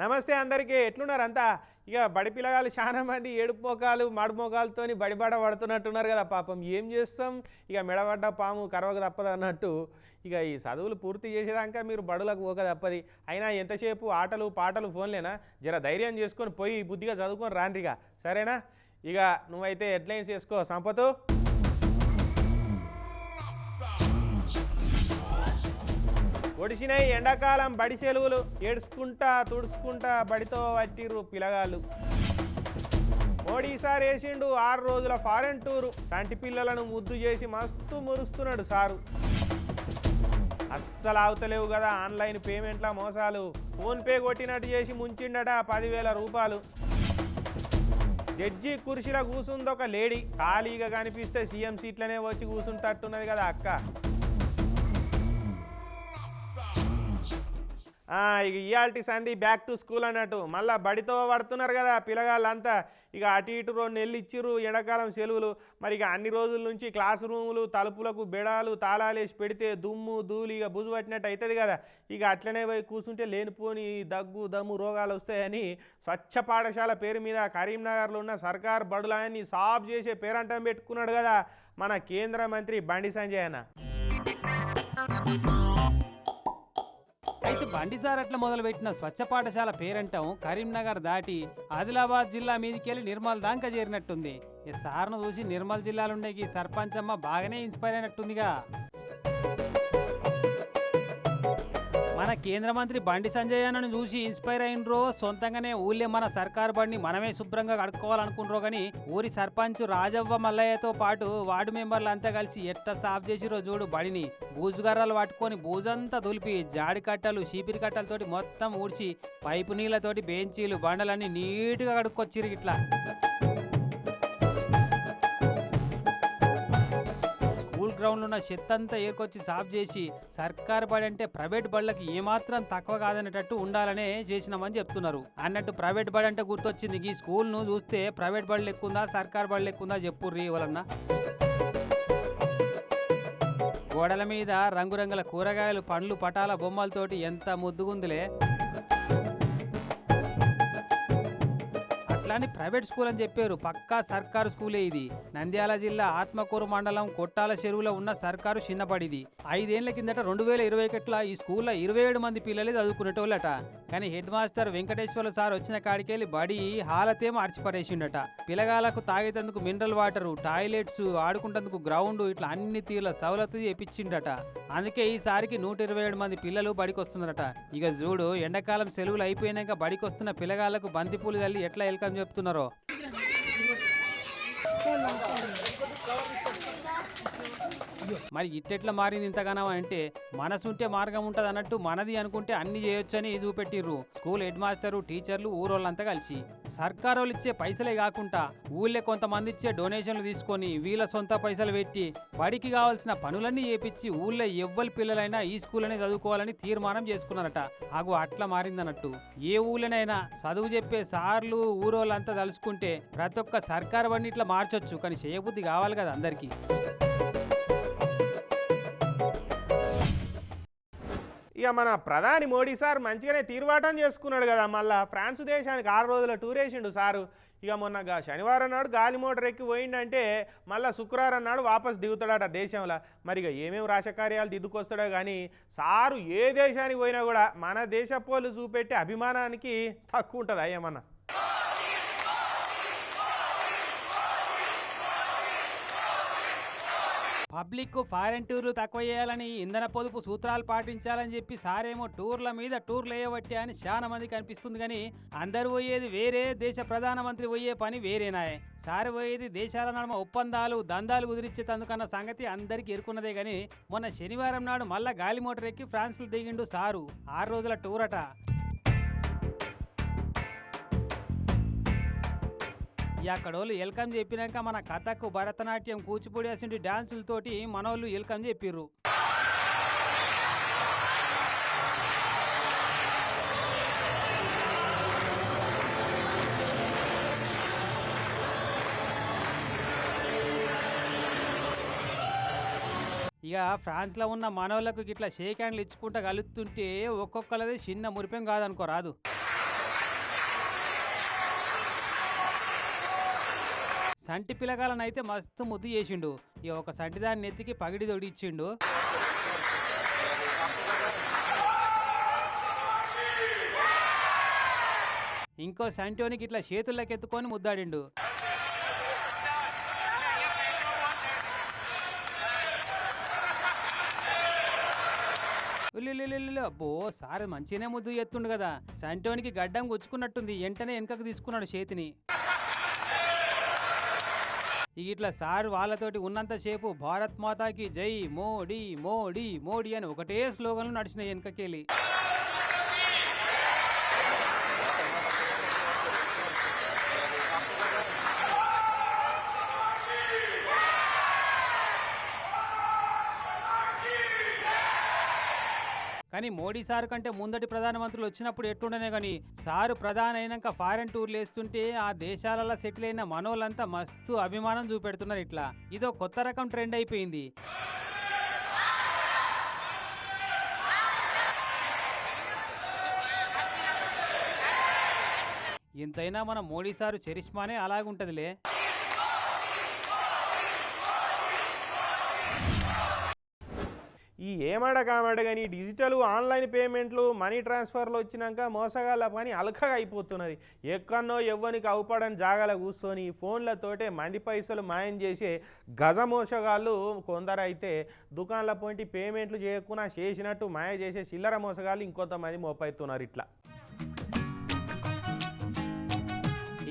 నమస్తే అందరికీ ఎట్లున్నారు అంతా ఇక బడి పిల్లగాళ్ళు చాలా మంది ఏడుపు మోకాలు మాడు మోకాలతోని బడిబాట పడుతున్నట్టున్నారు కదా పాపం ఏం చేస్తాం ఇక మెడబడ్డ పాము కరవక తప్పదు అన్నట్టు ఇక ఈ చదువులు పూర్తి చేసేదాకా మీరు బడులకు పోక తప్పది అయినా ఎంతసేపు ఆటలు పాటలు ఫోన్లేనా జర ధైర్యం చేసుకొని పోయి బుద్ధిగా చదువుకొని రాండ్రిగా సరేనా ఇక నువ్వైతే హెడ్లైన్స్ చేసుకో సంపతు ఒడిసినాయి ఎండాకాలం బడి సెలవులు ఏడుచుకుంటా తుడుచుకుంటా బడితో వట్టిర్రు పిల్లగాళ్ళు మోడీ సార్ వేసిండు 6 రోజుల ఫారెన్ టూరు సంటి పిల్లలను ముద్దు చేసి మస్తు మురుస్తున్నాడు సారు అస్సలు ఆగుతలేవు కదా ఆన్లైన్ పేమెంట్ల మోసాలు ఫోన్పే కొట్టినట్టు చేసి ముంచిండట 10,000 రూపాయలు జడ్జి కుర్చీలో కూసుందొక లేడీ ఖాళీగా కనిపిస్తే సీఎం సీట్లనే వచ్చి కూసుంటట్టున్నది కదా అక్క ఇక ఇయాల్టి సంధి బ్యాక్ టు స్కూల్ అన్నట్టు మళ్ళీ బడితో పడుతున్నారు కదా పిల్లగాళ్ళంతా ఇక అటు ఇటు 2 నెలలు ఇచ్చిర్రు ఎండాకాలం సెలవులు మరి ఇక అన్ని రోజుల నుంచి క్లాస్ రూములు తలుపులకు బెడాలు తాళాలు వేసి పెడితే దుమ్ము ధూళి ఇక బుజు పట్టినట్టు అవుతుంది కదా ఇక అట్లనే పోయి కూర్చుంటే లేనిపోని దగ్గు దమ్ము రోగాలు వస్తాయని స్వచ్ఛ పాఠశాల పేరు మీద కరీంనగర్లో ఉన్న సర్కార్ బడులని సాఫ్ చేసే పేరంటం పెట్టుకున్నాడు కదా మన కేంద్ర మంత్రి బండి సంజయ్ అన్న అయితే బండి సార్ అట్లా మొదలుపెట్టిన స్వచ్ఛ పాఠశాల పేరంటం కరీంనగర్ దాటి ఆదిలాబాద్ జిల్లా మీదికెళ్ళి నిర్మల్ దాకా చేరినట్టుంది ఈ సార్ను చూసి నిర్మల్ జిల్లాలుండే ఈ సర్పంచ్ అమ్మ బాగానే ఇన్స్పైర్ అయినట్టుందిగా మన కేంద్ర మంత్రి బండి సంజయ్ అన్నను చూసి ఇన్స్పైర్ అయినరో సొంతంగానే ఊళ్ళే మన సర్కారు బండిని మనమే శుభ్రంగా కడుక్కోవాలనుకున్నారో కానీ ఊరి సర్పంచ్ రాజవ్వ మల్లయ్యతో పాటు వార్డు మెంబర్లు అంతా కలిసి ఎట్ట సాఫ్ చేసిరో చూడు బడిని బూజుగర్రలు పట్టుకొని బూజంతా దులిపి జాడి కట్టలు చీపిరి కట్టలతోటి మొత్తం ఊడ్చి పైపు నీళ్ళతోటి బెంచీలు బండలన్నీ నీట్గా కడుక్కొచ్చిరు ఇట్లా గ్రౌండ్లో ఉన్న చెత్త అంతా ఏర్కొచ్చి సాఫ్ చేసి సర్కార్ బడి అంటే ప్రైవేట్ బడులకు ఏమాత్రం తక్కువ కాదనేటట్టు ఉండాలనే చేసినామని చెప్తున్నారు అన్నట్టు ప్రైవేట్ బడి అంటే గుర్తొచ్చింది ఈ స్కూల్ను చూస్తే ప్రైవేట్ బడులు ఎక్కుందా సర్కార్ బడులు ఎక్కుందా చెప్పుర్రి ఇవ్వాలన్నా గోడల మీద రంగురంగుల కూరగాయలు పండ్లు పటాల బొమ్మలతోటి ఎంత ముద్దుగుందిలే అట్లాని ప్రైవేట్ స్కూల్ అని చెప్పారు పక్కా సర్కారు స్కూలే ఇది నంద్యాల జిల్లా ఆత్మకూరు మండలం కొట్టాల చెరువులో ఉన్న సర్కారు చిన్నబడిది 5 ఏళ్ల కిందట 2021 ఈ స్కూల్లో 27 మంది పిల్లలే చదువుకునేటోళ్ళట కానీ హెడ్ మాస్టర్ వెంకటేశ్వర్లు సార్ వచ్చిన కాడికెళ్ళి బడి హాలతేమో అర్చిపడేసిండట పిల్లగాళ్లకు తాగేటందుకు మినరల్ వాటరు టాయిలెట్స్ ఆడుకుంటందుకు గ్రౌండ్ ఇట్లా అన్ని తీర్ల సవలతు చేపించిండట అందుకే ఈసారికి 127 మంది పిల్లలు బడికి వస్తున్నారట ఇక చూడు ఎండాకాలం సెలవులు అయిపోయినాక బడికి వస్తున్న పిల్లగాళ్లకు బంతిపూలు తల్లి ఎట్లా వెల్కమ్ చెప్తున్నారో మరి ఇట్టెట్లా మారింది ఇంతగానో అంటే మనసుంటే మార్గం ఉంటుంది అన్నట్టు మనది అనుకుంటే అన్ని చేయొచ్చని చూపెట్టిర్రు స్కూల్ హెడ్ మాస్టరు టీచర్లు ఊరోళ్ళంతా కలిసి సర్కారు వాళ్ళు ఇచ్చే పైసలే కాకుండా ఊళ్ళే కొంతమంది ఇచ్చే డొనేషన్లు తీసుకొని వీళ్ళ సొంత పైసలు పెట్టి బడికి కావాల్సిన పనులన్నీ చేపించి ఊళ్ళో ఎవ్వరి పిల్లలైనా ఈ స్కూల్లోనే చదువుకోవాలని తీర్మానం చేసుకున్నారట అట్లా మారిందన్నట్టు ఏ ఊళ్ళనైనా చదువు చెప్పే సార్లు ఊరోళ్ళంతా తలుచుకుంటే ప్రతి ఒక్క సర్కారు బండి ఇట్లా మార్చొచ్చు కానీ చేయబుద్ధి కావాలి కదా అందరికీ ఇక మన ప్రధాని మోడీ సార్ మంచిగానే తీర్మాటం చేసుకున్నాడు కదా మళ్ళీ ఫ్రాన్స్ దేశానికి 6 రోజుల టూర్ వేసిండు సారు ఇక మొన్న శనివారం నాడు గాలి మోటార్ ఎక్కి పోయిండంటే మళ్ళీ శుక్రవారం నాడు వాపస్ దిగుతాడట దేశంలో మరి ఇక ఏమేమి రాజకార్యాలు దిద్దుకొస్తాడో కానీ సారు ఏ దేశానికి పోయినా కూడా మన దేశపోళ్ళు చూపెట్టే అభిమానానికి తక్కువ ఉంటుందా ఏమన్నా పబ్లిక్ ఫారెన్ టూర్లు తక్కువ చేయాలని ఇంధన పొదుపు సూత్రాలు పాటించాలని చెప్పి సారేమో టూర్ల మీద టూర్లు వేయబట్టే అని చాలా మంది కనిపిస్తుంది కానీ అందరు పోయేది వేరే దేశ ప్రధానమంత్రి పోయే పని వేరేనాయే సారి పోయేది దేశాల నడుమ ఒప్పందాలు దందాలు కుదిరించేందుకన్న సంగతి అందరికీ ఎరుకున్నదే కానీ మొన్న శనివారం నాడు మళ్ళా గాలి మోటార్ ఎక్కి ఫ్రాన్స్లో దిగిండు సారు 6 రోజుల టూర్ అట అక్కడోళ్ళు వెల్కమ్ చెప్పినాక మన కథకు భరతనాట్యం కూచిపూడి అసంటి డాన్సులతోటి మనోళ్ళు వెల్కమ్ చెప్పిర్రు ఇక ఫ్రాన్స్లో ఉన్న మనోళ్ళకు ఇట్లా షేక్ హ్యాండ్లు ఇచ్చుకుంటా కలుస్తుంటే ఒక్కొక్కరిది చిన్న మురిపెం కాదనుకో రాదు సంటి పిల్లగాలనైతే మస్తు ముద్దు చేసిండు. ఇక ఒక సంటి దాన్ని నెత్తికి పగిడి తొడిచ్చిండు. ఇంకో సంటోనికి ఇట్లా చేతుల్లోకి ఎత్తుకొని ముద్దాడిండు. అబ్బో సార్ మంచిగానే ముద్దు ఎత్తుండు కదా. సంటోనికి గడ్డం గుచ్చుకున్నట్టుంది. వెంటనే వెనకకు తీసుకున్నాడు చేతిని. ఇట్లా సార్ వాళ్ళతోటి ఉన్నంతసేపు భారత్ మాతాకి జై, మోడీ మోడీ మోడీ అని ఒకటే స్లోగన్లు నడిచినాయి వెనకకెళ్ళి. కానీ మోడీ సార్ కంటే ముందటి ప్రధానమంత్రులు వచ్చినప్పుడు ఎట్లుండనే కానీ సారు ప్రధాని అయినాక ఫారెన్ టూర్లు వేస్తుంటే ఆ దేశాలలో సెటిల్ అయిన మనోళ్ళంతా మస్తు అభిమానం చూపెడుతున్నారు. ఇట్లా ఇదో కొత్త రకం ట్రెండ్ అయిపోయింది. ఇంతైనా మన మోడీ సారు చరిష్మానే అలాగుంటదిలే. ఈ ఏమడకామడ కానీ డిజిటల్ ఆన్లైన్ పేమెంట్లు మనీ ట్రాన్స్ఫర్లు వచ్చినాక మోసగాళ్ళ పని అలకగా అయిపోతున్నది. ఎక్కడనో ఎవ్వనికి అవుపడని జాగాల కూర్చొని ఫోన్లతోటే మంది పైసలు మాయం చేసే గజ మోసగాళ్ళు కొందరు అయితే దుకాణాల పోయి పేమెంట్లు చేయకుండా చేసినట్టు మాయ చేసే చిల్లర మోసగాళ్ళు ఇంకొంతమంది మోపైతున్నారు. ఇట్లా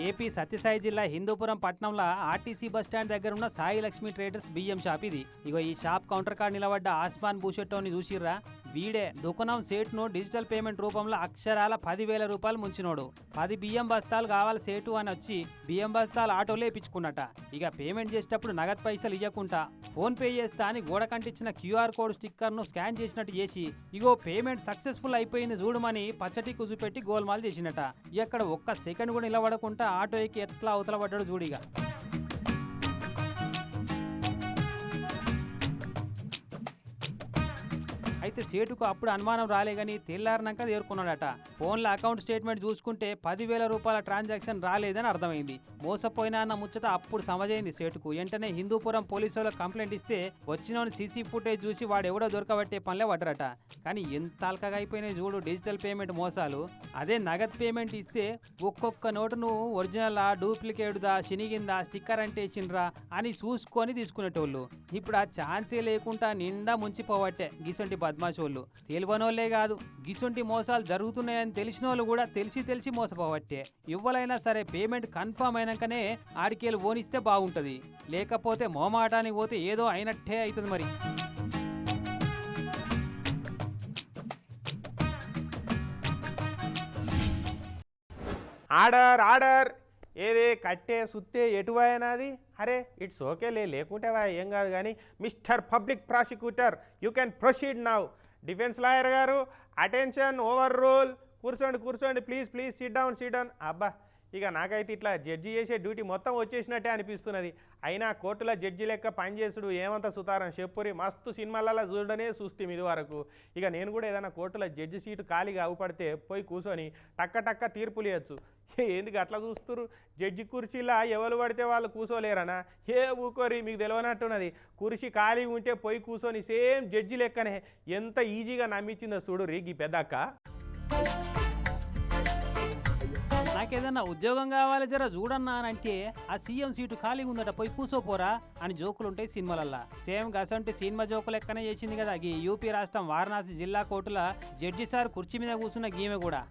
ఏపీ సత్యసాయి జిల్లా హిందూపురం పట్టణంలో ఆర్టీసీ బస్టాండ్ దగ్గర ఉన్న సాయి లక్ష్మి ట్రేడర్స్ బియ్యం షాప్ ఇది. ఇగో ఈ షాప్ కౌంటర్ కాడ నిలబడ్డ ఆస్మాన్ భూషెట్టోని చూసిర్రా? వీడే దుకాణం సేటును డిజిటల్ పేమెంట్ రూపంలో అక్షరాల 10,000 రూపాయలు ముంచినోడు. 10 బియ్యం బస్తాలు కావాలి సేటు అని వచ్చి బియ్యం బస్తాలు ఆటోలో వేయించుకున్నట. ఇక పేమెంట్ చేసేటప్పుడు నగదు పైసలు ఇవ్వకుండా ఫోన్ పే చేస్తా అని గోడ కంటించిన క్యూఆర్ కోడ్ స్టిక్కర్ను స్కాన్ చేసినట్టు చేసి ఇగో పేమెంట్ సక్సెస్ఫుల్ అయిపోయింది చూడమని పచ్చటి కుజుపెట్టి గోల్మాల్ చేసినట. ఎక్కడ ఒక్క సెకండ్ కూడా నిలబడకుండా ఆటో ఎక్కి ఎట్లా అవతల పడ్డాడు చూడిగా. అయితే సేటుకు అప్పుడు అనుమానం రాలే కానీ తెల్లారినాక తేరుకున్నాడట. ఫోన్లో అకౌంట్ స్టేట్మెంట్ చూసుకుంటే 10,000 రూపాయల ట్రాన్సాక్షన్ రాలేదని అర్థమైంది. మోసపోయినా అన్న ముచ్చట అప్పుడు సమజైంది సేటుకు. వెంటనే హిందూపురం పోలీసులకు కంప్లైంట్ ఇస్తే వచ్చినోని సీసీ ఫుటేజ్ చూసి వాడు ఎవడో దొరకబట్టే పనిలో పడ్డరట. కానీ ఎంత అల్కగా అయిపోయినాయి చూడు డిజిటల్ పేమెంట్ మోసాలు. అదే నగదు పేమెంట్ ఇస్తే ఒక్కొక్క నోటును ఒరిజినల్ డూప్లికేట్దా శనిగిందా స్టిక్కర్ అంటే ఇచ్చిండ్రా అని చూసుకొని తీసుకునేటోళ్ళు. ఇప్పుడు ఆ ఛాన్సే లేకుండా నిండా ముంచిపోవట్టే గిసొంటి బద్మాషోళ్ళు. తెలివనోళ్లే కాదు గిసొంటి మోసాలు జరుగుతున్నాయని తెలిసిన వాళ్ళు కూడా తెలిసి మోసపోవట్టే. ఎవ్వరైనా సరే పేమెంట్ కన్ఫర్మ్ అయినాకనే ఆడికేళ్ళు ఓనిస్తే బాగుంటుంది. లేకపోతే మోమాటానికి పోతే ఏదో అయినట్టే అవుతుంది మరి. ఆర్డర్ ఆర్డర్ ఏదే కట్టే సుత్తే ఎటువైనాది? అరే ఇట్స్ ఓకేలే లేకుంటే ఏం కాదు కానీ mister public prosecutor you can proceed now. Defence lawyer గారు అటెన్షన్ ఓవర్ రూల్. కూర్చోండి ప్లీజ్ సిట్ డౌన్. అబ్బా ఇక నాకైతే ఇట్లా జడ్జి చేసే డ్యూటీ మొత్తం వచ్చేసినట్టే అనిపిస్తున్నది. అయినా కోర్టులో జడ్జి లెక్క పనిచేసుడు ఏమంత సుతారం చెప్పురి. మస్తు సినిమాలలో చూడనే చూస్తాం ఇది వరకు. ఇక నేను కూడా ఏదైనా కోర్టులో జడ్జి సీటు ఖాళీగా అవుపడితే పోయి కూర్చొని టక్క తీర్పులు ఇవ్వచ్చు. ఎందుకు అట్లా చూస్తురు? జడ్జి కుర్చీలా ఎవరు పడితే వాళ్ళు కూర్చోలేరనా? ఊకోరి మీకు తెలియనట్టున్నది. కుర్చీ ఖాళీ ఉంటే పోయి కూర్చొని సేమ్ జడ్జి లెక్కనే ఎంత ఈజీగా నమ్మించిందో చూడు రీగి పెద్దక్క. నాకేదన్నా ఉద్యోగం కావాలి జర చూడన్నా అని అంటే ఆ సీఎం సీటు ఖాళీగా ఉందట పోయి కూర్చోపోరా అని జోకులుంటాయి సినిమాలల్లా. సేమ్ గసంటి సినిమా జోకులు ఎక్కనే చేసింది కదా ఈ యూపీ రాష్ట్రం వారణాసి జిల్లా కోర్టుల జడ్జి సార్ కుర్చీ మీద కూర్చున్న గీమె కూడా.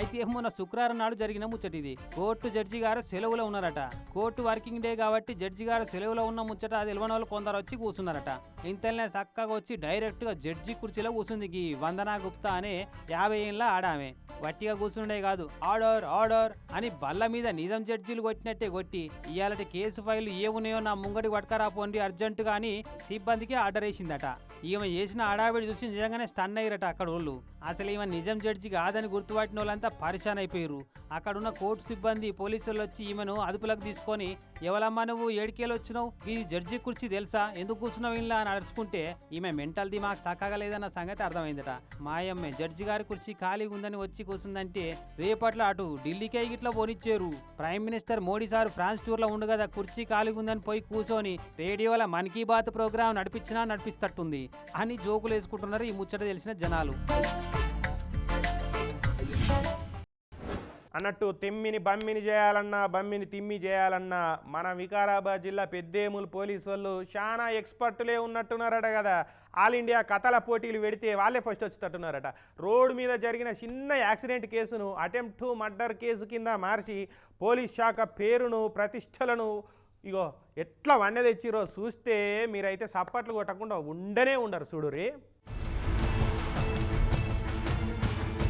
అయితే మొన్న శుక్రవారం నాడు జరిగిన ముచ్చట ఇది. కోర్టు జడ్జి గారు సెలవులో ఉన్నారట. కోర్టు వర్కింగ్ డే కాబట్టి జడ్జి గారు సెలవులో ఉన్న ముచ్చట అది తెలియని వాళ్ళు కొందరు వచ్చి కూర్చున్నారట. ఇంతలోనే చక్కగా వచ్చి డైరెక్ట్ గా జడ్జి కుర్చీలో కూర్చుంది ఈ వందనా గుప్తా అనే 50 ఏళ్ళ ఆడామే. వట్టిగా కూర్చుండే కాదు ఆర్డర్ అని బల్ల మీద నిజం జడ్జీలు కొట్టినట్టే కొట్టి ఇయాలటి కేసు ఫైలు ఏమున్నాయో నా ముంగడి పట్టుకరా పోండి అర్జెంటుగా అని సిబ్బందికి ఆర్డర్ వేసిందట. ఈమె చేసిన హడావిడి చూసి నిజంగానే స్టన్ అయ్యారట అక్కడ వాళ్ళు. అసలు ఈమె నిజం జడ్జి కాదని గుర్తుపట్టిన వాళ్ళంతా పరిశాన్ అయిపోయారు. అక్కడున్న కోర్టు సిబ్బంది పోలీసులు వచ్చి ఈమెను అదుపులోకి తీసుకొని, ఎవలమ్మా నువ్వు ఏడికేలు వచ్చినావు, ఈ జడ్జి కుర్చీ తెలుసా, ఎందుకు కూర్చున్నావు ఇలా అని అడుచుకుంటే ఈమె మెంటల్ దిమాగ్ సక్కగలేదన్న సంగతి అర్థమైందట. మాయమ్మే జడ్జి గారి కుర్చీ ఖాళీగా ఉందని వచ్చి కూర్చుందంటే రేపట్లో అటు ఢిల్లీకే ఇట్లా పోనిచ్చారు. Prime minister Modi sir France టూర్లో ఉండు కదా, కుర్చీ ఖాళీగా ఉందని పోయి కూర్చొని రేడియోలో మన్ కీ బాత్ ప్రోగ్రామ్ నడిపిస్తట్టుంది అని జోకులు వేసుకుంటున్నారు ఈ ముచ్చట తెలిసిన జనాలు. అన్నట్టు తిమ్మిని బమ్మిని చేయాలన్నా, బమ్మిని తిమ్మి చేయాలన్నా మన వికారాబాద్ జిల్లా పెద్దేములు పోలీసు వాళ్ళు చాలా ఎక్స్పర్టులే ఉన్నట్టున్నారట కదా. ఆల్ ఇండియా కథల పోటీలు పెడితే వాళ్ళే ఫస్ట్ వచ్చేటట్టున్నారట. రోడ్డు మీద జరిగిన చిన్న యాక్సిడెంట్ కేసును అటెంప్ట్ టు మర్డర్ కేసు కింద మార్చి పోలీస్ శాఖ పేరును ప్రతిష్టలను ఇగో ఎట్లా వన్నె తెచ్చిరో చూస్తే మీరైతే సప్పట్లు కొట్టకుండా ఉండనే ఉండరు చూడురే.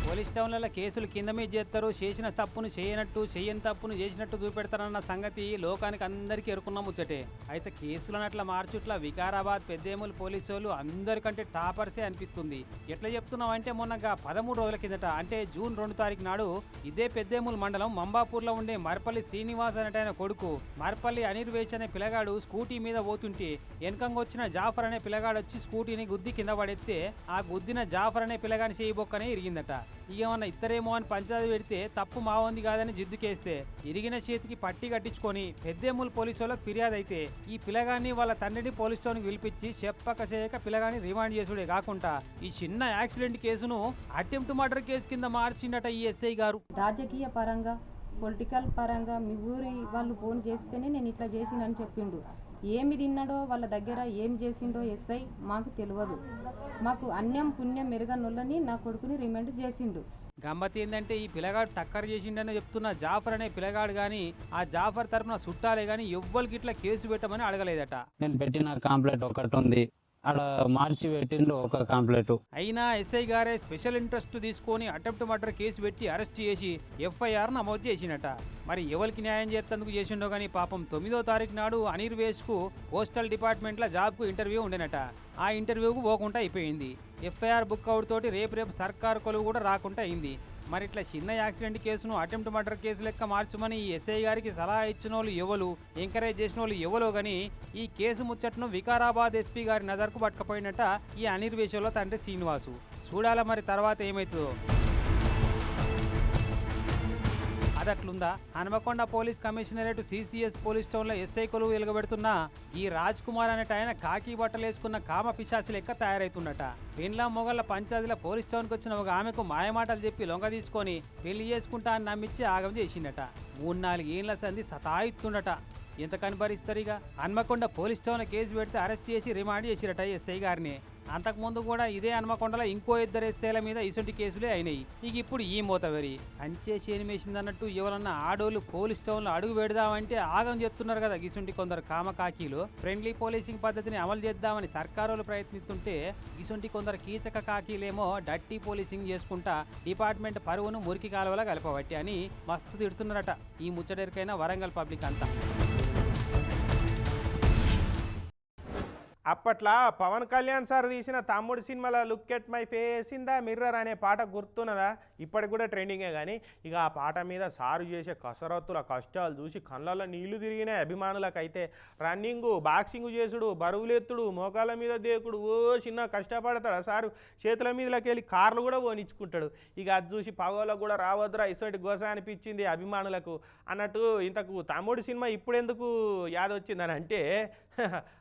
పోలీస్ టౌన్లలో కేసులు కింద మీద చేస్తారు, చేసిన తప్పును చేయనట్టు, చేయని తప్పును చేసినట్టు చూపెడతారన్న సంగతి లోకానికి అందరికీ ఎరుకున్న ముచ్చటే. అయితే కేసులను అట్లా మార్చుట్లా వికారాబాద్ పెద్దేములు పోలీసు వాళ్ళు అందరికంటే టాపర్సే అనిపిస్తుంది. ఎట్లా చెప్తున్నామంటే మొన్నగా 13 రోజుల కిందట అంటే జూన్ 2 తారీఖు నాడు ఇదే పెద్దేములు మండలం మంబాపూర్లో ఉండే మర్పల్లి శ్రీనివాస్ అనేటైన కొడుకు మర్పల్లి అనిర్వేష్ అనే పిల్లగాడు స్కూటీ మీద పోతుంటే వెనకంగా వచ్చిన జాఫర్ అనే పిల్లగాడు వచ్చి స్కూటీని గుద్ది కింద పడేస్తే ఆ గుద్దిన జాఫర్ అనే పిల్లగాని చేయబొక్కనే ఇరిగిందట. ఏమన్నా ఇద్దరేమో అని పంచాయతీ పెడితే తప్పు మావంది కాదని జిద్దుకేస్తే ఇరిగిన చేతికి పట్టి కట్టించుకొని పెద్దేములు పోలీసు వాళ్ళకి ఫిర్యాదు అయితే ఈ పిల్లగాన్ని వాళ్ళ తండ్రిని పోలీస్ స్టేషన్కి పిలిపించి చెప్పక చేయక పిల్లగాని రిమాండ్ చేసుడే కాకుండా ఈ చిన్న యాక్సిడెంట్ కేసును అటెంప్ట్ మర్డర్ కేసు కింద మార్చిండట ఈ ఎస్ఐ గారు. రాజకీయ పరంగా పొలిటికల్ పరంగా మీ ఊరి వాళ్ళు ఫోన్ చేస్తేనే నేను ఇట్లా చేసినని చెప్పిండు. ఏమి తిన్నాడో వాళ్ళ దగ్గర ఏం చేసిండో ఎస్ఐ మాకు తెలియదు. మాకు అన్యం పుణ్యం మెరుగనొల్లని నా కొడుకుని రిమాండ్ చేసిండు. గమ్మత్ ఏంటంటే ఈ పిల్లగాడు టక్కర్ చేసిండని చెప్తున్న జాఫర్ అనే పిల్లగాడు కానీ ఆ జాఫర్ తరఫున చుట్టాలే కానీ ఎవ్వరికి ఇట్లా కేసు పెట్టమని అడగలేదట. నేను పెట్టిన కంప్లైంట్ ఒకటి ఉంది, అక్కడ మార్చి పెట్టిండు ఒక కంప్లైంట్. అయినా ఎస్ఐ గారే స్పెషల్ ఇంట్రెస్ట్ తీసుకొని అటెంప్ట్ మర్డర్ కేసు పెట్టి అరెస్ట్ చేసి ఎఫ్ఐఆర్ నమోదు చేసినట. మరి ఎవరికి న్యాయం చేసేందుకు చేసిండో కానీ పాపం 9వ తారీఖు నాడు అనిర్వేష్కు పోస్టల్ డిపార్ట్మెంట్లో జాబ్కు ఇంటర్వ్యూ ఉండేనట. ఆ ఇంటర్వ్యూకు పోకుండా అయిపోయింది. ఎఫ్ఐఆర్ బుక్ అవుట్ తోటి రేపు సర్కారు కొలువు కూడా రాకుండా అయింది. మరి ఇట్లా చిన్న యాక్సిడెంట్ కేసును అటెంప్ట్ మర్డర్ కేసు లెక్క మార్చమని ఈ ఎస్ఐ గారికి సలహా ఇచ్చిన వాళ్ళు ఎవరు, ఎంకరేజ్ చేసిన వాళ్ళు ఎవరో కానీ ఈ కేసు ముచ్చట్ను వికారాబాద్ ఎస్పీ గారి నజర్కు పట్టుకపోయినట్ట ఈ అనిర్వేశంలో తండ్రి శ్రీనివాసు. చూడాల మరి తర్వాత ఏమవుతుందో. అదట్లుందా? Hanamkonda police commissionerate CCS police టౌన్లో ఎస్ఐ కొలువు వెలుగబెడుతున్న ఈ రాజ్ కుమార్ అనేట ఆయన కాకి బట్టలు వేసుకున్న కామ పిశాచి లెక్క తయారైతుండట. పెండ్లా మొగళ్ళ పంచాయతీల పోలీస్ టౌన్కి వచ్చిన ఒక ఆమెకు మాయమాటలు చెప్పి లొంగ తీసుకొని పెళ్లి చేసుకుంటా అని నమ్మించి ఆగం చేసిండట. 3-4 ఏళ్ల సంది సతాయిస్తుండట. ఎంత కనిపరిస్తారు ఇక. హన్మకొండ పోలీస్ టౌన్లో కేసు పెడితే అరెస్ట్ చేసి రిమాండ్ చేసిరట ఎస్ఐ గారిని. అంతకుముందు కూడా ఇదే హన్మకొండలో ఇంకో 2 ఎస్ఐల మీద ఇసొంటి కేసులే అయినాయి. ఇక ఇప్పుడు ఈ మోతవరి అంచేసి ఏనిమేసింది అన్నట్టు ఎవరన్నా ఆడోళ్ళు పోలీస్ టౌన్లో అడుగు పెడదామంటే ఆగం చేస్తున్నారు కదా గిసొంటి కొందరు కామకాకీలు. ఫ్రెండ్లీ పోలీసింగ్ పద్ధతిని అమలు చేద్దామని సర్కారులు ప్రయత్నిస్తుంటే గిసొంటి కొందరు కీచక కాకీలేమో డట్టి పోలీసింగ్ చేసుకుంటా డిపార్ట్మెంట్ పరువును మురికి కాలువలా కలపబట్టి అని మస్తు తిడుతున్నారట ఈ ముచ్చటెరికైన వరంగల్ పబ్లిక్ అంతా. అప్పట్లో పవన్ కళ్యాణ్ సార్ తీసిన తమ్ముడు సినిమాలో look at my face in the mirror అనే పాట గుర్తున్నదా? ఇప్పటికి కూడా ట్రెండింగే. కానీ ఇక ఆ పాట మీద సారు చేసే కసరత్తుల కష్టాలు చూసి కళ్ళల్లో నీళ్లు తిరిగినాయి అభిమానులకైతే. రన్నింగు, బాక్సింగ్ చేసుడు, బరువులెత్తుడు, మోకాళ్ళ మీద దేకుడు, ఓ చిన్న కష్టపడతాడు సారు. చేతుల మీదకి వెళ్ళి కార్లు కూడా పోనిచ్చుకుంటాడు. ఇక అది చూసి పగోళ్ళకు కూడా రావద్దురా ఇటువంటి గోస అనిపించింది అభిమానులకు అన్నట్టు. ఇంతకు తమ్ముడు సినిమా ఇప్పుడు ఎందుకు యాదొచ్చిందని అంటే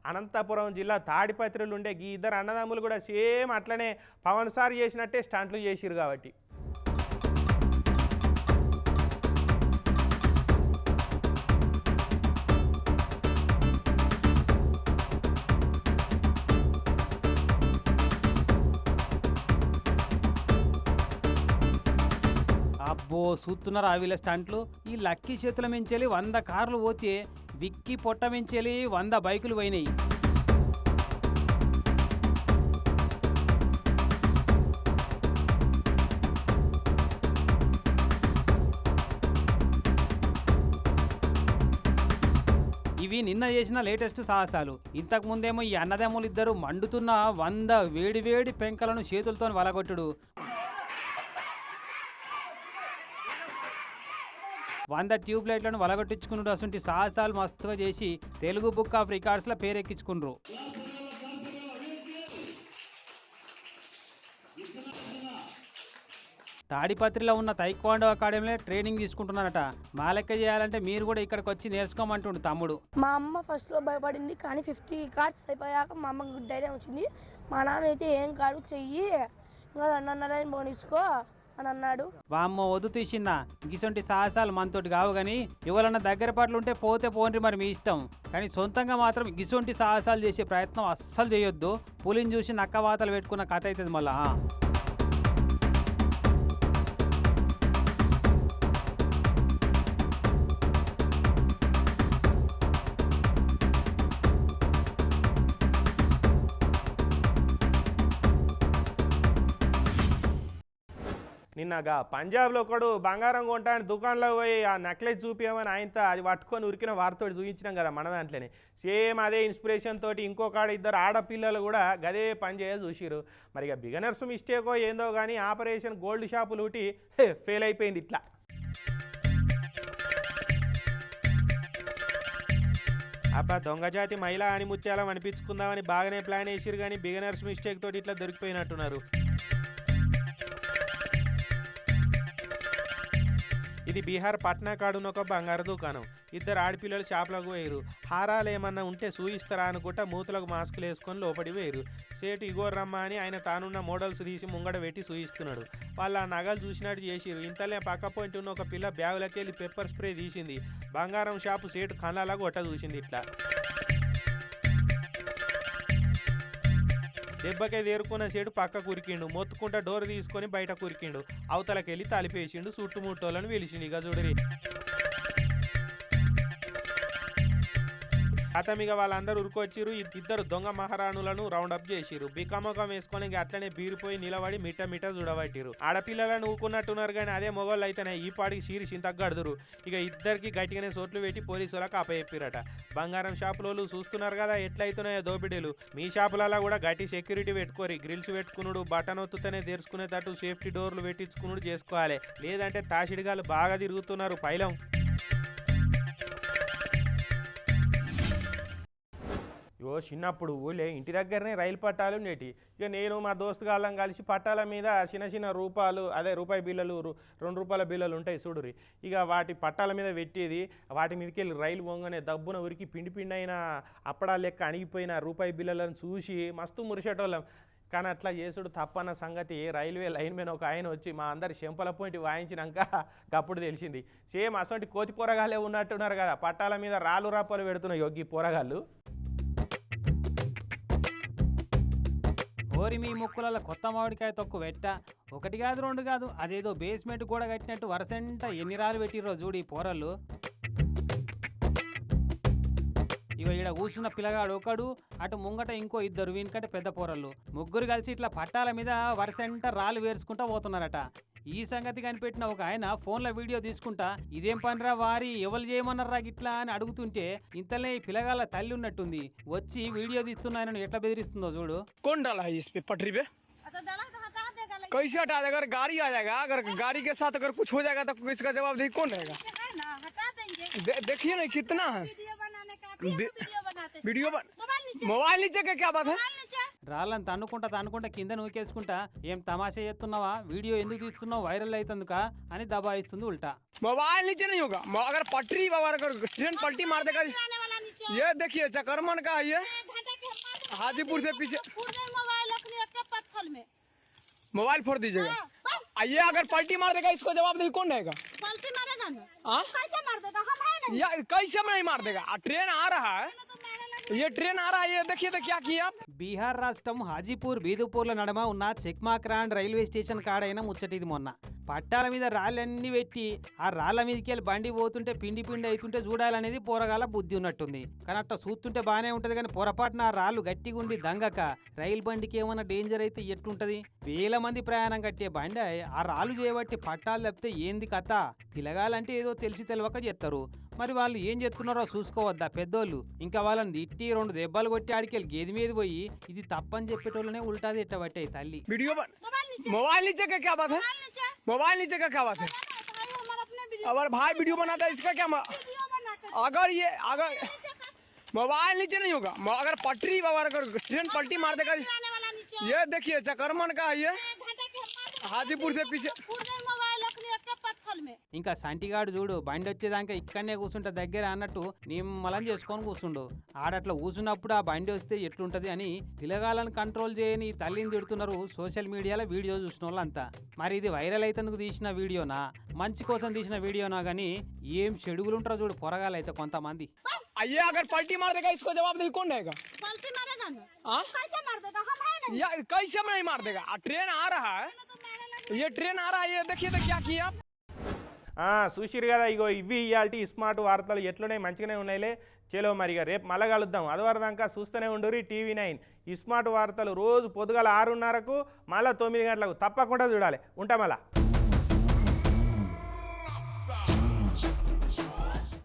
అనంతపురం జిల్లా తాడిపత్రులు ఉండే ఈ ఇద్దరు అన్నదమ్ములు కూడా సేమ్ అట్లనే పవన్ సార్ చేసినట్టే స్టంట్లు చేసిరు కాబట్టి. అబ్బో చూస్తున్నారా వీళ్ళ స్టంట్లు. ఈ లక్కీ చేతుల మించెలి 100 కార్లు పోతే విక్కి పొట్ట మించెలి 100 బైకులు పోయినాయి. ఇవి ఇవి నిన్న చేసిన లేటెస్ట్ సాహసాలు. ఇంతకు ముందేమో ఈ అన్నదమ్ములు ఇద్దరు మండుతున్న 100 వేడివేడి పెంకలను చేతులతో వలగొట్టుడు, 100 ట్యూబ్ లైట్లను వలగొట్టించుకున్నాడు. అసలు సాహసాలు మస్తుగా చేసి తెలుగు బుక్ ఆఫ్ రికార్డ్స్లో పేరెక్కించుకున్నారు. తాడిపత్రిలో ఉన్న తైక్వాండో అకాడమీలో ట్రైనింగ్ తీసుకుంటున్నారట. మా లెక్క చేయాలంటే మీరు కూడా ఇక్కడికి వచ్చి నేర్చుకోమంటుండు తమ్ముడు. మా అమ్మ ఫస్ట్లో భయపడింది, కానీ 50 కార్డ్స్ అయిపోయాక మా అమ్మకి గుడ్ ఐడియా వచ్చింది. మా నాన్న అయితే ఏం కాదు చెయ్యి, ఇంకా 2.5 పోనిచ్చుకో అని అన్నాడు. వామ్మ వద్దు తీసిందా, గిసొంటి సాహసాలు మనతోటి కావు. కానీ ఎవరన్నా దగ్గర పాటలు ఉంటే పోతే పోండి, మరి మీ ఇష్టం. కానీ సొంతంగా మాత్రం గిసొంటి సాహసాలు చేసే ప్రయత్నం అస్సలు చేయొద్దు. పులిని చూసి నక్క వాతలు పెట్టుకున్న కథ అవుతుంది మళ్ళా. నిన్నగా పంజాబ్లో ఒకడు బంగారం కొంటాను దుకాణంలో పోయి ఆ నెక్లెస్ చూపించమని ఆయనతో అది పట్టుకొని ఉరికిన వారితో చూపించినాం కదా మన దాంట్లోనే. సేమ్ అదే ఇన్స్పిరేషన్ తోటి ఇంకొక ఇద్దరు ఆడపిల్లలు కూడా గదే పని చేయ చూసిరు. మరి ఇక బిగనర్స్ మిస్టేకో ఏందో కానీ ఆపరేషన్ గోల్డ్ షాపు లూటి ఫెయిల్ అయిపోయింది ఇట్లా. అబ్బా దొంగజాతి మహిళా అని ముత్యాలం అనిపించుకుందామని బాగానే ప్లాన్ వేసిరు, కానీ బిగనర్స్ మిస్టేక్ తోటి ఇట్లా దొరికిపోయినట్టున్నారు. ఇది బీహార్ పట్నా కాడున్న ఒక బంగారు దుకాణం. ఇద్దరు ఆడపిల్లలు షాప్లకు పోయారు. హారాలు ఏమన్నా ఉంటే చూయిస్తారా అనుకుంటా మూతులకు మాస్కులు వేసుకొని లోపడి పోయారు. సేటు ఇగోర్ రమ్మ అని ఆయన తానున్న మోడల్స్ తీసి ముంగడ పెట్టి చూయిస్తున్నాడు. వాళ్ళు ఆ నగలు చూసినట్టు చేసిరు. ఇంతలే పక్క పాయింట్ ఉన్న ఒక పిల్ల బ్యాగులకి వెళ్ళి పెప్పర్ స్ప్రే తీసింది. బంగారం షాపు సేటు కళ్ళలాగా కొట్ట చూసింది. ఇట్లా దెబ్బకే దేరుకున్న సేటు పక్క కురికిండు. మొత్తుకుంటా డోర్ తీసుకొని బయట కురికిండు. అవతలకెళ్ళి తలిపేసిండు. చుట్టుముట్టోళ్ళని పిలిచిండు. ఇక చూడరి అతమిగా వాళ్ళందరూ ఉరుకొచ్చిరు. ఇద్దరు దొంగ మహారాణులను రౌండప్ చేసిరు. బికమొకం వేసుకొని అట్లనే బీరిపోయి నిలబడి మిట్ట చూడబట్టిరు. ఆడపిల్లలను ఊకున్నట్టున్నారు, కానీ అదే మొగోళ్ళు అయితేనే ఈ పాటికి సీరి చింతగడుదురు. ఇక ఇద్దరికి గట్టిగానే సోట్లు పెట్టి పోలీసులకు అప్పచెప్పిరట. బంగారం షాపులోళ్ళు చూస్తున్నారు కదా ఎట్లయితున్నాయో దోపిడీలు. మీ షాపులలో కూడా గట్టి సెక్యూరిటీ పెట్టుకోరి. గ్రిల్స్ పెట్టుకున్నాడు, బటన్ ఒత్తుతూనే తెరుచుకునేటట్టు సేఫ్టీ డోర్లు పెట్టించుకున్నాడు చేసుకోవాలి. లేదంటే తాసిడిగాలు బాగా తిరుగుతున్నారు పైలం. చిన్నప్పుడు ఊళ్ళే ఇంటి దగ్గరనే రైలు పట్టాలు ఉండేటి. ఇక నేను మా దోస్తుగాళ్ళం కలిసి పట్టాల మీద చిన్న రూపాలు, అదే రూపాయి బిల్లలు, 2 రూపాయల బిల్లలు ఉంటాయి చూడురి. ఇక వాటి పట్టాల మీద పెట్టేది. వాటి మీదకి వెళ్ళి రైలు వంగనే దబ్బున ఉరికి పిండి అయిన అప్పడాల లెక్క అణిగిపోయిన రూపాయి బిల్లలను చూసి మస్తు మురిసేటోళ్ళం. కానీ అట్లా చేసుడు తప్పన్న సంగతి రైల్వే లైన్ మీద ఒక ఆయన వచ్చి మా అందరి చెంపల పోయింటి వాయించినాక అప్పుడు తెలిసింది. సేమ్ అసంటి కోతి పోరగాళ్ళే ఉన్నట్టున్నారు కదా, పట్టాల మీద రాళ్ళు రాపాలు పెడుతున్న యోగి పోరగాళ్ళు. ఓరి మీ ముక్కులలో కొత్త మామిడికాయ తొక్కు పెట్ట. 1 కాదు 2 కాదు, అదేదో బేస్మెంట్ కూడా కట్టినట్టు వరసంట ఎన్ని రాళ్ళు పెట్టిర్రో చూడు ఈ పోరళ్ళు. ఇక ఈడ కూర్చున్న పిల్లగాడు ఒకడు, అటు ముంగట ఇంకో 2 వీనికంటే పెద్ద పోరళ్ళు. ముగ్గురు కలిసి ఇట్లా పట్టాల మీద వరసంట రాళ్ళు వేర్చుకుంటా పోతున్నారట. ఈ సంగతి కనిపెట్టిన ఒక ఆయన ఫోన్లో వీడియో తీసుకుంటా ఇదేం పనిరా వారి ఎవరు చేయమన్నారా గిట్లా అని అడుగుతుంటే ఇంతలే ఈ పిల్లగాళ్ళ తల్లి ఉన్నట్టుంది. వచ్చి వీడియో తీస్తున్నాయని ఎట్లా బెదిరిస్తుందో చూడు. कौन डाला है इस पे पटरी पे? कैसे हटा देगा? अगर गाड़ी आ जाएगा, अगर गाड़ी के साथ अगर कुछ हो जाएगा तो इसका जवाबदेही कौन रहेगा? देखिए ना कितना है वीडियो मोबाइल नीचे का क्या बात है? రాళ్ళని తన్నుకుంటా కింద నూకేసుకుంటా ఏం తమాషా చేస్తున్నావా, వీడియో ఎందుకు తీస్తున్నావు, వైరల్ అవుతుందికా అని దబాయిస్తుంది ఉల్టా. मोबाइल नीचे नहीं होगा, अगर पटरी अगर ट्रेन पलटी मार देगा. ये देखिए चकरमन का है, ये हाजीपुर से पीछे मोबाइल फोड़ दीजिएगा. ये अगर पलटी मार देगा इसको जवाबदेही कौन रहेगा? पलटी मारेगा ना, हाँ कैसे मार देगा? हम है ना, या कैसे नहीं मार देगा? ट्रेन आ रहा है, ये ट्रेन आ रहा है, ये देखिए तो क्या किया. బీహార్ రాష్ట్రం హాజీపూర్ బీదుపూర్ల నడుమ ఉన్న చెక్మాక్రాండ్ రైల్వే స్టేషన్ కాడైన ముచ్చటిది. మొన్న పట్టాల మీద రాళ్ళన్నీ పెట్టి ఆ రాళ్ళ మీదకి వెళ్ళి బండి పోతుంటే పిండి అవుతుంటే చూడాలనేది పోరగాల బుద్ధి ఉన్నట్టుంది. కానీ అట్లా చూస్తుంటే బాగానే ఉంటుంది, కానీ పొరపాటున ఆ రాళ్ళు గట్టిగా ఉండి దంగక రైలు బండికి ఏమైనా డేంజర్ అయితే ఎట్టుంటది. 1000 మంది ప్రయాణం కట్టే బండి ఆ రాళ్ళు చేయబట్టి పట్టాలు తప్పితే ఏంది కథ. పిల్లగాలంటే ఏదో తెలిసి తెలియక చేస్తారు, మరి వాళ్ళు ఏం చేస్తున్నారో చూసుకోవద్దా పెద్దోళ్ళు? ఇంకా వాళ్ళని తిట్టి 2 దెబ్బలు కొట్టి ఆడికెళ్ళి గేది మీద పోయి ఇది తప్పని చెప్పేటోళ్ళనే ఉల్టాది ఎట్టబట్టే తల్లి. वीडियो मोबाइल नीचे का क्या बात है? मोबाइल नीचे का क्या बात है? भाई हमारा अपने अगर भाई वीडियो बनाता है इसका क्या वीडियो बनाते अगर ये अगर मोबाइल नीचे नहीं होगा, अगर पटरी अगर ट्रेन पलटी मार देगा, आने वाला नीचे ये देखिए चकरमन का है ये घाटे के हाजीपुर से पीछे पूरे मोबाइल अपने एक पत्थर में ఇంకా సంటిగాడు చూడు బండి వచ్చేదాకా ఇక్కడనే కూర్చుంటా దగ్గర అన్నట్టు నిమ్మలం చేసుకొని కూర్చుండు. ఆడట్లా కూర్చున్నప్పుడు ఆ బండి వస్తే ఎట్లుంటది అని పిల్లగాళ్ళని కంట్రోల్ చేయని తల్లిని తిడుతున్నారు సోషల్ మీడియాలో వీడియో చూసిన వాళ్ళంతా. మరి ఇది వైరల్ అయితందుకు తీసిన వీడియోనా, మంచి కోసం తీసిన వీడియోనా కానీ ఏం చెడుగులు ఉంటారో చూడు పొరగాలైతే కొంతమంది. ये अगर पलटी मार देगा इसको जवाब नहीं कौन रहेगा? पलटी मारेगा ना हाँ? कैसे मार देगा हम है नहीं या कैसे नहीं मार देगा? ट्रेन आ रहा है, ये ट्रेन आ रहा है, ये देखिए तो क्या किया చూసిరు కదా, ఇగో ఇవి ఇయాల్టి స్మార్ట్ వార్తలు ఎట్లున్నాయి, మంచిగానే ఉన్నాయిలే. చలో మరిగా రేపు మళ్ళా కలుద్దాం. అదివరదాకా చూస్తూనే ఉండురి TV9 ఈ స్మార్ట్ వార్తలు రోజు పొద్దుగాల 6:30కు మళ్ళీ 9 గంటలకు తప్పకుండా చూడాలి. ఉంటా మళ్ళా.